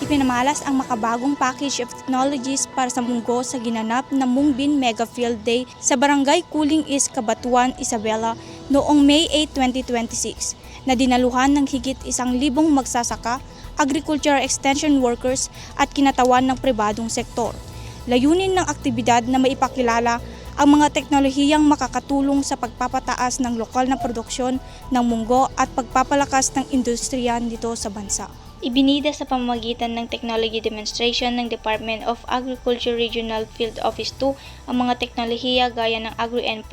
ipinamalas ang makabagong package of technologies para sa munggo sa ginanap na Mungbin Mega Field Day sa Barangay Kuling East, Cabanatuan, Isabela noong May 8, 2026 na dinaluhan ng higit 1,000 magsasaka, agricultural extension workers at kinatawan ng pribadong sektor. Layunin ng aktibidad na maipakilala ang mga teknolohiyang makakatulong sa pagpapataas ng lokal na produksyon ng munggo at pagpapalakas ng industriya nito sa bansa. Ibinida sa pamamagitan ng technology demonstration ng Department of Agriculture Regional Field Office 2 ang mga teknolohiya gaya ng Agri-N+,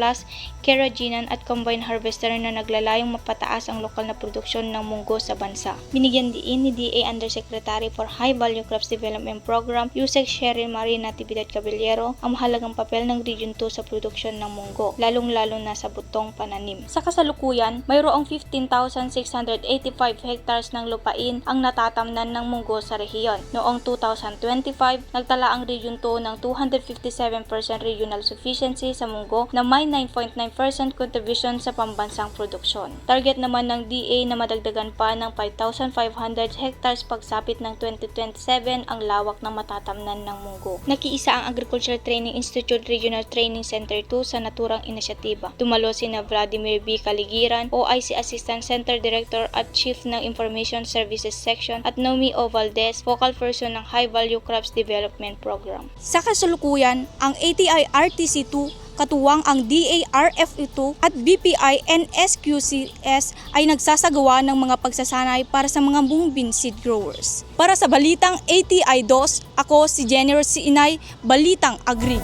Keraginan at Combine Harvester na naglalayong mapataas ang lokal na produksyon ng munggo sa bansa. Binigyan din ni DA Undersecretary for High Value Crops Development Program, Yusek Sheryl Marie Natividad Caballero, ang mahalagang papel ng Region 2 sa produksyon ng munggo, lalong-lalo na sa butong pananim. Sa kasalukuyan, mayroong 15,685 hectares ng lupain ang natatamnan ng munggo sa rehiyon. Noong 2025, nagtala ang Region 2 ng 257% regional sufficiency sa munggo na may 9.9% contribution sa pambansang produksyon. Target naman ng DA na madagdagan pa ng 5,500 hectares pagsapit ng 2027 ang lawak na matatamnan ng munggo. Nakiisa ang Agriculture Training Institute Regional Training Center 2 sa naturang inisyatiba. Dumalo sina Vladimir B. Caligiran, OIC Assistant Center Director at Chief ng Information Services Section at Nomi O. Valdez, focal person ng High Value Crops Development Program. Sa kasalukuyan, ang ATI-RTC2, katuwang ang DARFE2 at BPI-NSQCS ay nagsasagawa ng mga pagsasanay para sa mga Mungbin seed growers. Para sa Balitang ATI-2, ako si Jennifer Inay, Balitang Agri.